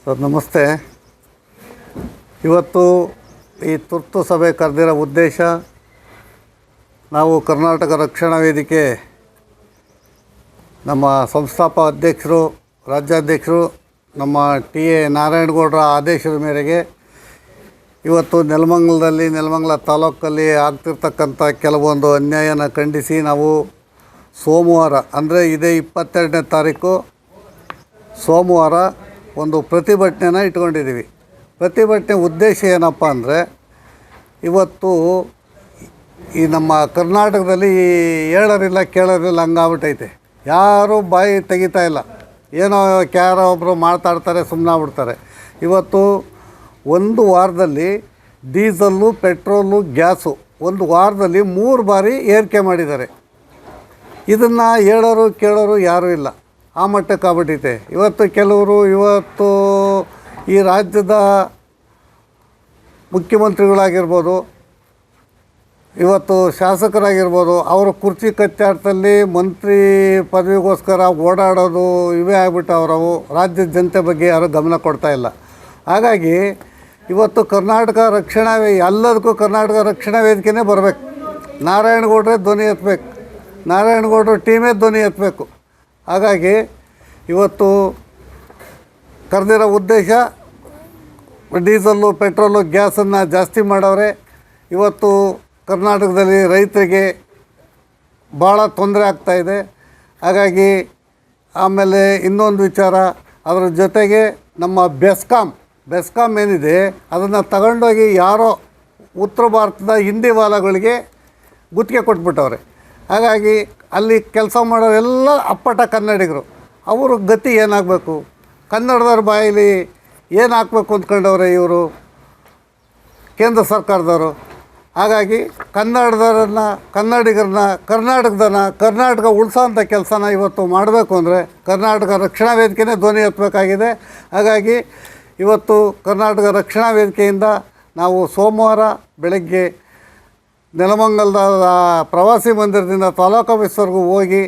Sir ನಮಸ್ತೆ. ಇವತ್ತು ಈ ತುರ್ತು ಸಭೆ ಕರೆದಿರೋ ಉದ್ದೇಶ, ನಾವು ಕರ್ನಾಟಕ ರಕ್ಷಣಾ ವೇದಿಕೆ ನಮ್ಮ ಸಂಸ್ಥಾಪಕ ಅಧ್ಯಕ್ಷರು, ರಾಜ್ಯಾಧ್ಯಕ್ಷರು ನಮ್ಮ ಟಿ.ಎ. ನಾರಾಯಣಗೌಡರ ಆದೇಶದ ಮೇರೆಗೆ ಇವತ್ತು ನೆಲಮಂಗಲ ತಾಲೂಕಲ್ಲಿ ಆಗ್ತಿರ್ತಕ್ಕಂಥ ಕೆಲವೊಂದು ಅನ್ಯಾಯನ ಖಂಡಿಸಿ ನಾವು ಸೋಮವಾರ ಅಂದರೆ ಇದೇ 22ನೇ ತಾರೀಕು ಸೋಮವಾರ ಒಂದು ಪ್ರತಿಭಟನೆನ ಇಟ್ಕೊಂಡಿದ್ದೀವಿ. ಪ್ರತಿಭಟನೆ ಉದ್ದೇಶ ಏನಪ್ಪ ಅಂದರೆ, ಇವತ್ತು ಈ ನಮ್ಮ ಕರ್ನಾಟಕದಲ್ಲಿ ಹೇಳೋರಿಲ್ಲ ಕೇಳೋರಿಲ್ಲ ಹಂಗಾಗ್ಬಿಟ್ಟೈತೆ. ಯಾರೂ ಬಾಯಿ ತೆಗಿತಾ ಇಲ್ಲ. ಏನೋ ಯಾರೋ ಒಬ್ಬರು ಮಾತಾಡ್ತಾರೆ, ಸುಮ್ಮನಾಗ್ಬಿಡ್ತಾರೆ. ಇವತ್ತು ಒಂದು ವಾರದಲ್ಲಿ ಡೀಸಲ್ಲು, ಪೆಟ್ರೋಲು, ಗ್ಯಾಸು ಒಂದು ವಾರದಲ್ಲಿ 3 ಬಾರಿ ಏರಿಕೆ ಮಾಡಿದ್ದಾರೆ. ಇದನ್ನು ಹೇಳೋರು ಕೇಳೋರು ಯಾರೂ ಇಲ್ಲ. ಆ ಮಟ್ಟಕ್ಕೆ ಆಗ್ಬಿಟ್ಟೈತೆ. ಕೆಲವರು ಈ ರಾಜ್ಯದ ಮುಖ್ಯಮಂತ್ರಿಗಳಾಗಿರ್ಬೋದು, ಶಾಸಕರಾಗಿರ್ಬೋದು, ಅವರು ಕುರ್ಚಿ ಕಚ್ಚಾಟದಲ್ಲಿ ಮಂತ್ರಿ ಪದವಿಗೋಸ್ಕರ ಓಡಾಡೋದು ಇವೇ ಆಗಿಬಿಟ್ಟು ಅವರವು ರಾಜ್ಯದ ಜನತೆ ಬಗ್ಗೆ ಯಾರೂ ಗಮನ ಕೊಡ್ತಾಯಿಲ್ಲ. ಹಾಗಾಗಿ ಕರ್ನಾಟಕ ಎಲ್ಲದಕ್ಕೂ ಕರ್ನಾಟಕ ರಕ್ಷಣಾ ವೇದಿಕೆನೇ ಬರಬೇಕು. ನಾರಾಯಣಗೌಡರೇ ಧ್ವನಿ ಎತ್ತಬೇಕು, ನಾರಾಯಣಗೌಡರ ಟೀಮೇ ಧ್ವನಿ ಎತ್ತಬೇಕು. ಹಾಗಾಗಿ ಇವತ್ತು ಕರೆದಿರೋ ಉದ್ದೇಶ, ಡೀಸಲ್ಲು, ಪೆಟ್ರೋಲು, ಗ್ಯಾಸನ್ನು ಜಾಸ್ತಿ ಮಾಡವ್ರೆ. ಕರ್ನಾಟಕದಲ್ಲಿ ರೈತರಿಗೆ ಭಾಳ ತೊಂದರೆ ಆಗ್ತಾಯಿದೆ. ಹಾಗಾಗಿ ಆಮೇಲೆ ಇನ್ನೊಂದು ವಿಚಾರ, ಅದರ ಜೊತೆಗೆ ನಮ್ಮ ಬೆಸ್ಕಾಮ್ ಏನಿದೆ ಅದನ್ನು ತಗೊಂಡೋಗಿ ಯಾರೋ ಉತ್ತರ ಭಾರತದ ಹಿಂದಿ ವಾಲಾಗಳಿಗೆ ಗುತ್ತಿಗೆ ಕೊಟ್ಬಿಟ್ಟವ್ರೆ. ಹಾಗಾಗಿ ಅಲ್ಲಿ ಕೆಲಸ ಮಾಡೋರೆಲ್ಲ ಅಪ್ಪಟ ಕನ್ನಡಿಗರು. ಅವರು ಗತಿ ಏನಾಗಬೇಕು? ಕನ್ನಡದವ್ರ ಬಾಯಲ್ಲಿ ಏನು ಹಾಕಬೇಕು ಅಂದ್ಕೊಂಡವ್ರೆ ಇವರು ಕೇಂದ್ರ ಸರ್ಕಾರದವರು. ಹಾಗಾಗಿ ಕನ್ನಡಿಗರನ್ನ ಕರ್ನಾಟಕ ಉಳಿಸೋಂಥ ಕೆಲಸನ ಇವತ್ತು ಮಾಡಬೇಕು ಅಂದರೆ ಕರ್ನಾಟಕ ರಕ್ಷಣಾ ವೇದಿಕೆನೇ ಧ್ವನಿ ಎತ್ತಬೇಕಾಗಿದೆ. ಹಾಗಾಗಿ ಕರ್ನಾಟಕ ರಕ್ಷಣಾ ವೇದಿಕೆಯಿಂದ ನಾವು ಸೋಮವಾರ ಬೆಳಗ್ಗೆ ನೆಲಮಂಗಲದ ಪ್ರವಾಸಿ ಮಂದಿರದಿಂದ ತಾಲೂಕು ಆಫೀಸ್ವರೆಗೂ ಹೋಗಿ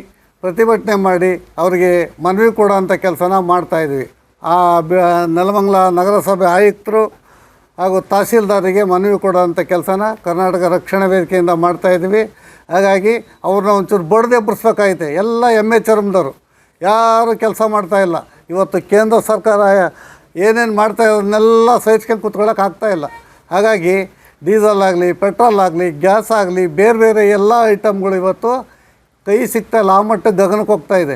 ಪ್ರತಿಭಟನೆ ಮಾಡಿ ಅವರಿಗೆ ಮನವಿ ಕೊಡೋಂಥ ಕೆಲಸನ ಮಾಡ್ತಾಯಿದ್ವಿ. ನೆಲಮಂಗಲ ನಗರಸಭೆ ಆಯುಕ್ತರು ಹಾಗೂ ತಹಸೀಲ್ದಾರಿಗೆ ಮನವಿ ಕೊಡೋಂಥ ಕೆಲಸನ ಕರ್ನಾಟಕ ರಕ್ಷಣಾ ವೇದಿಕೆಯಿಂದ ಮಾಡ್ತಾಯಿದ್ವಿ. ಹಾಗಾಗಿ ಅವ್ರನ್ನ ಒಂಚೂರು ಬಡ್ದು ಎಬ್ಬರಿಸ್ಬೇಕಾಗೈತೆ. ಎಲ್ಲ ಚರ್ಮದವರು ಯಾರೂ ಕೆಲಸ ಮಾಡ್ತಾಯಿಲ್ಲ. ಕೇಂದ್ರ ಸರ್ಕಾರ ಏನೇನು ಮಾಡ್ತಾಯಿರೋದನ್ನೆಲ್ಲ ಸಹಿಸ್ಕೊಂಡು ಕೂತ್ಕೊಳ್ಳೋಕೆ ಆಗ್ತಾಯಿಲ್ಲ. ಹಾಗಾಗಿ ಡೀಸೆಲ್ ಆಗಲಿ, ಪೆಟ್ರೋಲ್ ಆಗಲಿ, ಗ್ಯಾಸ್ ಆಗಲಿ, ಬೇರೆ ಎಲ್ಲ ಐಟಮ್ಗಳು ಕೈ ಸಿಗ್ತಾಯಿಲ್ಲ. ಆ ಮಟ್ಟಕ್ಕೆ ಗಗನಕ್ಕೆ ಹೋಗ್ತಾಯಿದೆ.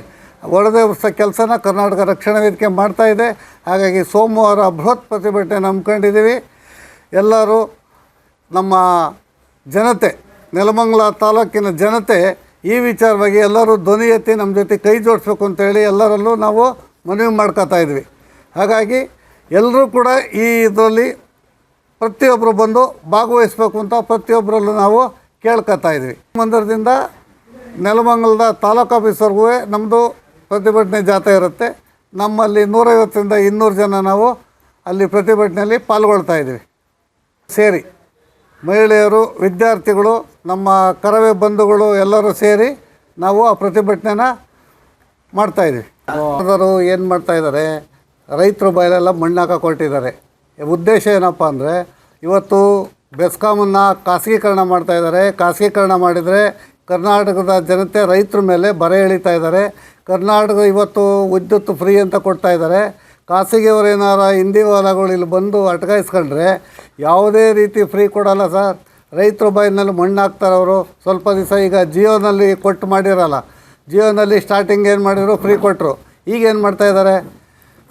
ಒಡೆದೇ ಕೆಲಸನ ಕರ್ನಾಟಕ ರಕ್ಷಣಾ ವೇದಿಕೆ ಮಾಡ್ತಾಯಿದೆ. ಹಾಗಾಗಿ ಸೋಮವಾರ ಬೃಹತ್ ಪ್ರತಿಭಟನೆ ನಂಬ್ಕೊಂಡಿದ್ದೀವಿ. ಎಲ್ಲರೂ ನಮ್ಮ ಜನತೆ, ನೆಲಮಂಗಲ ತಾಲೂಕಿನ ಜನತೆ ಈ ವಿಚಾರವಾಗಿ ಎಲ್ಲರೂ ಧ್ವನಿ ಎತ್ತಿ ನಮ್ಮ ಜೊತೆ ಕೈ ಜೋಡಿಸ್ಬೇಕು ಅಂತೇಳಿ ಎಲ್ಲರಲ್ಲೂ ನಾವು ಮನವಿ ಮಾಡ್ಕೊತಾಯಿದ್ವಿ. ಹಾಗಾಗಿ ಎಲ್ಲರೂ ಕೂಡ ಈ ಇದರಲ್ಲಿ ಪ್ರತಿಯೊಬ್ಬರು ಬಂದು ಭಾಗವಹಿಸಬೇಕು ಅಂತ ಪ್ರತಿಯೊಬ್ಬರಲ್ಲೂ ನಾವು ಕೇಳ್ಕೊತಾಯಿದ್ವಿ. ಮಂದಿರದಿಂದ ನೆಲಮಂಗಲದ ತಾಲೂಕು ಆಫೀಸ್ವರೆಗೂ ನಮ್ಮದು ಪ್ರತಿಭಟನೆ ಜಾಥಾ ಇರುತ್ತೆ. ನಮ್ಮಲ್ಲಿ 150ರಿಂದ 200 ಜನ ನಾವು ಅಲ್ಲಿ ಪ್ರತಿಭಟನೆಯಲ್ಲಿ ಪಾಲ್ಗೊಳ್ತಾಯಿದ್ವಿ. ಸೇರಿ ಮಹಿಳೆಯರು, ವಿದ್ಯಾರ್ಥಿಗಳು, ನಮ್ಮ ಕರವೇ ಬಂಧುಗಳು ಎಲ್ಲರೂ ಸೇರಿ ನಾವು ಆ ಪ್ರತಿಭಟನೆನ ಮಾಡ್ತಾಯಿದ್ವಿ. ಅವರು ಏನು ಮಾಡ್ತಾಯಿದ್ದಾರೆ, ರೈತರ ಬಾಯಲೆಲ್ಲ ಮಣ್ಣು ಹಾಕಕ್ಕೆ ಹೊರಟಿದ್ದಾರೆ. ಉದ್ದೇಶ ಏನಪ್ಪ ಅಂದರೆ, ಬೆಸ್ಕಾಮನ್ನು ಖಾಸಗೀಕರಣ ಮಾಡ್ತಾಯಿದ್ದಾರೆ. ಖಾಸಗೀಕರಣ ಮಾಡಿದರೆ ಕರ್ನಾಟಕದ ಜನತೆ ರೈತರ ಮೇಲೆ ಬರೆ ಎಳಿತಾ ಇದ್ದಾರೆ. ಕರ್ನಾಟಕ ವಿದ್ಯುತ್ ಫ್ರೀ ಅಂತ ಕೊಡ್ತಾಯಿದ್ದಾರೆ. ಖಾಸಗಿಯವರೇನಾರ ಹಿಂದಿ ವಾಲಾಗಳು ಇಲ್ಲಿ ಬಂದು ಅಟಕಾಯಿಸ್ಕೊಂಡ್ರೆ ಯಾವುದೇ ರೀತಿ ಫ್ರೀ ಕೊಡೋಲ್ಲ ಸರ್. ರೈತರ ಬಾಯಿನಲ್ಲಿ ಮಣ್ಣು ಹಾಕ್ತಾರೆ ಅವರು. ಸ್ವಲ್ಪ ದಿವಸ ಈಗ ಜಿಯೋನಲ್ಲಿ ಕೊಟ್ಟು ಮಾಡಿರಲ್ಲ, ಜಿಯೋನಲ್ಲಿ ಸ್ಟಾರ್ಟಿಂಗ್ ಏನು ಮಾಡಿದ್ರು, ಫ್ರೀ ಕೊಟ್ಟರು. ಈಗೇನು ಮಾಡ್ತಾಯಿದ್ದಾರೆ,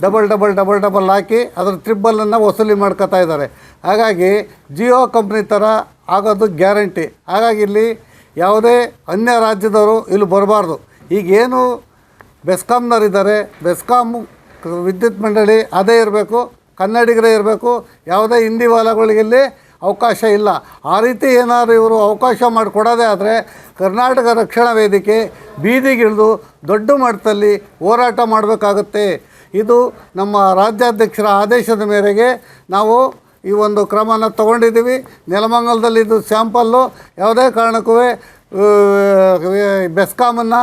ಡಬಲ್ ಹಾಕಿ ಅದ್ರ ಟ್ರಿಬ್ಬಲನ್ನು ವಸೂಲಿ ಮಾಡ್ಕೊತಾ ಇದ್ದಾರೆ. ಹಾಗಾಗಿ ಜಿಯೋ ಕಂಪ್ನಿ ಥರ ಆಗೋದು ಗ್ಯಾರಂಟಿ. ಹಾಗಾಗಿ ಇಲ್ಲಿ ಯಾವುದೇ ಅನ್ಯ ರಾಜ್ಯದವರು ಇಲ್ಲಿ ಬರಬಾರ್ದು. ಈಗೇನು ಬೆಸ್ಕಾಮ್ನವರಿದ್ದಾರೆ, ಬೆಸ್ಕಾಮ್ ವಿದ್ಯುತ್ ಮಂಡಳಿ ಅದೇ ಇರಬೇಕು, ಕನ್ನಡಿಗರೇ ಇರಬೇಕು. ಯಾವುದೇ ಹಿಂದಿ ವಾಲಾಗಳಿಗಿಲ್ಲಿ ಅವಕಾಶ ಇಲ್ಲ. ಆ ರೀತಿ ಏನಾದರೂ ಇವರು ಅವಕಾಶ ಮಾಡಿಕೊಡೋದೇ ಆದರೆ ಕರ್ನಾಟಕ ರಕ್ಷಣಾ ವೇದಿಕೆ ಬೀದಿಗಿಳಿದು ದೊಡ್ಡ ಮಟ್ಟದಲ್ಲಿ ಹೋರಾಟ ಮಾಡಬೇಕಾಗುತ್ತೆ. ಇದು ನಮ್ಮ ರಾಜ್ಯಾಧ್ಯಕ್ಷರ ಆದೇಶದ ಮೇರೆಗೆ ನಾವು ಈ ಒಂದು ಕ್ರಮನ ತಗೊಂಡಿದ್ದೀವಿ. ನೆಲಮಂಗಲದಲ್ಲಿ ಇದು ಸ್ಯಾಂಪಲ್ಲು. ಯಾವುದೇ ಕಾರಣಕ್ಕೂ ಬೆಸ್ಕಾಮನ್ನು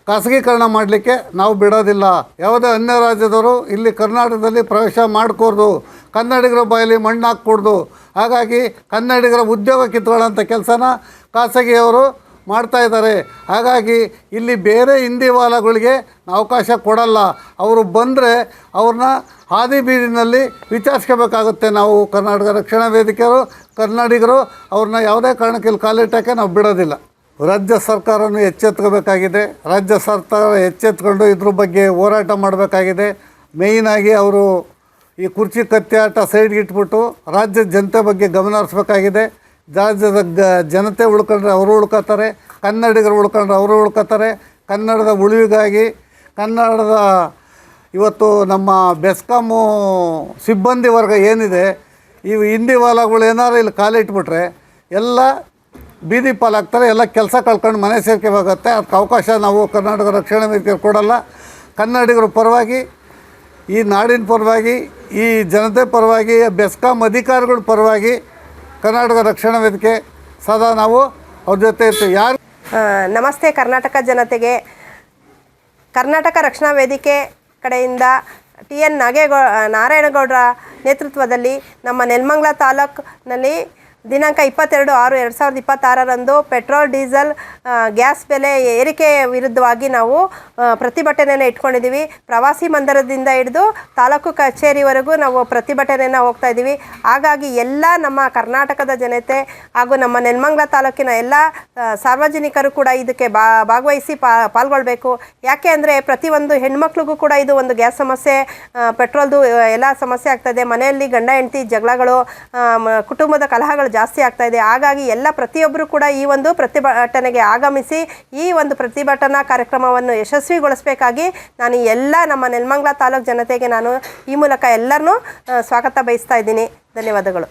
ಖಾಸಗೀಕರಣ ಮಾಡಲಿಕ್ಕೆ ನಾವು ಬಿಡೋದಿಲ್ಲ. ಯಾವುದೇ ಅನ್ಯ ರಾಜ್ಯದವರು ಇಲ್ಲಿ ಕರ್ನಾಟಕದಲ್ಲಿ ಪ್ರವೇಶ ಮಾಡಿಕೊಡ್ದು, ಕನ್ನಡಿಗರ ಬಾಯಲ್ಲಿ ಮಣ್ಣು ಹಾಕ್ಕೊಡ್ದು. ಹಾಗಾಗಿ ಕನ್ನಡಿಗರ ಉದ್ಯೋಗ ಕಿತ್ಕೊಳ್ಳೋಂಥ ಕೆಲಸನ ಖಾಸಗಿಯವರು ಮಾಡ್ತಾಯಿದ್ದಾರೆ. ಹಾಗಾಗಿ ಇಲ್ಲಿ ಬೇರೆ ಹಿಂದಿವಾಲಗಳಿಗೆ ಅವಕಾಶ ಕೊಡಲ್ಲ. ಅವರು ಬಂದರೆ ಅವ್ರನ್ನ ಹಾದಿ ಬೀದಿನಲ್ಲಿ ವಿಚಾರಿಸ್ಕೋಬೇಕಾಗುತ್ತೆ. ನಾವು ಕರ್ನಾಟಕ ರಕ್ಷಣಾ ವೇದಿಕೆಯವರು ಕನ್ನಡಿಗರು ಅವ್ರನ್ನ ಯಾವುದೇ ಕಾರಣಕ್ಕೆ ಇಲ್ಲಿ ಕಾಲಿಟ್ಟಕ್ಕೆ ನಾವು ಬಿಡೋದಿಲ್ಲ. ರಾಜ್ಯ ಸರ್ಕಾರವನ್ನು ಎಚ್ಚೆತ್ಕೋಬೇಕಾಗಿದೆ. ರಾಜ್ಯ ಸರ್ಕಾರ ಎಚ್ಚೆತ್ಕೊಂಡು ಇದ್ರ ಬಗ್ಗೆ ಹೋರಾಟ ಮಾಡಬೇಕಾಗಿದೆ. ಮೇಯ್ನಾಗಿ ಅವರು ಈ ಕುರ್ಚಿ ಕತ್ತಿಯಾಟ ಸೈಡ್ಗೆ ಇಟ್ಬಿಟ್ಟು ರಾಜ್ಯದ ಜನತೆ ಬಗ್ಗೆ ಗಮನ ಹರಿಸ್ಬೇಕಾಗಿದೆ. ರಾಜ್ಯದ ಜನತೆ ಉಳ್ಕೊಂಡ್ರೆ ಅವರು ಉಳ್ಕೋತಾರೆ, ಕನ್ನಡಿಗರು ಉಳ್ಕೊಂಡ್ರೆ ಅವರು ಉಳ್ಕೋತಾರೆ. ಕನ್ನಡದ ಉಳಿವಿಗಾಗಿ ಕನ್ನಡದ ಇವತ್ತು ನಮ್ಮ ಬೆಸ್ಕಾಮು ಸಿಬ್ಬಂದಿ ವರ್ಗ ಏನಿದೆ, ಇವು ಹಿಂದಿವಾಲಗಳು ಏನಾರು ಇಲ್ಲಿ ಕಾಲಿಟ್ಬಿಟ್ರೆ ಎಲ್ಲ ಬೀದಿ ಪಾಲಾಗ್ತಾರೆ, ಎಲ್ಲ ಕೆಲಸ ಕಳ್ಕೊಂಡು ಮನೆ ಸೇರ್ಕೋಬೇಕಾಗತ್ತೆ. ಅದಕ್ಕೆ ಅವಕಾಶ ನಾವು ಕರ್ನಾಟಕ ರಕ್ಷಣಾ ವೇದಿಕೆ ಕೊಡಲ್ಲ. ಕನ್ನಡಿಗರ ಪರವಾಗಿ, ಈ ನಾಡಿನ ಪರವಾಗಿ, ಈ ಜನತೆ ಪರವಾಗಿ, ಬೆಸ್ಕಾಂ ಅಧಿಕಾರಿಗಳ ಪರವಾಗಿ ಕರ್ನಾಟಕ ರಕ್ಷಣಾ ವೇದಿಕೆ ಸದಾ ನಾವು ಅವ್ರ ಜೊತೆ ಇರ್ತೀವಿ. ಯಾರು ನಮಸ್ತೆ ಕರ್ನಾಟಕ ಜನತೆಗೆ. ಕರ್ನಾಟಕ ರಕ್ಷಣಾ ವೇದಿಕೆ ಕಡೆಯಿಂದ TN ನಾರಾಯಣಗೌಡರ ನೇತೃತ್ವದಲ್ಲಿ ನಮ್ಮ ನೆಲಮಂಗಲ ತಾಲೂಕಿನಲ್ಲಿ ದಿನಾಂಕ 22/6/2026 ಪೆಟ್ರೋಲ್ ಡೀಸೆಲ್ ಗ್ಯಾಸ್ ಬೆಲೆ ಏರಿಕೆ ವಿರುದ್ಧವಾಗಿ ನಾವು ಪ್ರತಿಭಟನೆಯನ್ನು ಇಟ್ಕೊಂಡಿದ್ದೀವಿ. ಪ್ರವಾಸಿ ಮಂದಿರದಿಂದ ಹಿಡಿದು ತಾಲೂಕು ಕಚೇರಿವರೆಗೂ ನಾವು ಪ್ರತಿಭಟನೆಯನ್ನು ಹೋಗ್ತಾ ಇದ್ದೀವಿ. ಹಾಗಾಗಿ ಎಲ್ಲ ನಮ್ಮ ಕರ್ನಾಟಕದ ಜನತೆ ಹಾಗೂ ನಮ್ಮ ನೆಲಮಂಗಲ ತಾಲೂಕಿನ ಎಲ್ಲ ಸಾರ್ವಜನಿಕರು ಕೂಡ ಇದಕ್ಕೆ ಭಾಗವಹಿಸಿ ಪಾಲ್ಗೊಳ್ಬೇಕು. ಯಾಕೆ ಅಂದರೆ ಪ್ರತಿಯೊಂದು ಹೆಣ್ಮಕ್ಳಿಗೂ ಕೂಡ ಇದು ಒಂದು ಗ್ಯಾಸ್ ಸಮಸ್ಯೆ, ಪೆಟ್ರೋಲ್ದು ಎಲ್ಲ ಸಮಸ್ಯೆ ಆಗ್ತಾಯಿದೆ. ಮನೆಯಲ್ಲಿ ಗಂಡ ಹೆಂಡತಿ ಜಗಳಗಳು, ಕುಟುಂಬದ ಕಲಹಗಳು ಜಾಸ್ತಿ ಆಗ್ತಾ ಇದೆ. ಹಾಗಾಗಿ ಎಲ್ಲ ಪ್ರತಿಯೊಬ್ಬರು ಕೂಡ ಈ ಒಂದು ಪ್ರತಿಭಟನೆಗೆ ಆಗಮಿಸಿ ಈ ಒಂದು ಪ್ರತಿಭಟನಾ ಕಾರ್ಯಕ್ರಮವನ್ನು ಯಶಸ್ವಿಗೊಳಿಸಬೇಕಾಗಿ ನಾನು ಎಲ್ಲ ನಮ್ಮ ನೆಲಮಂಗಲ ತಾಲೂಕು ಜನತೆಗೆ ನಾನು ಈ ಮೂಲಕ ಎಲ್ಲರನ್ನೂ ಸ್ವಾಗತ ಬಯಸ್ತಾ ಇದ್ದೀನಿ. ಧನ್ಯವಾದಗಳು.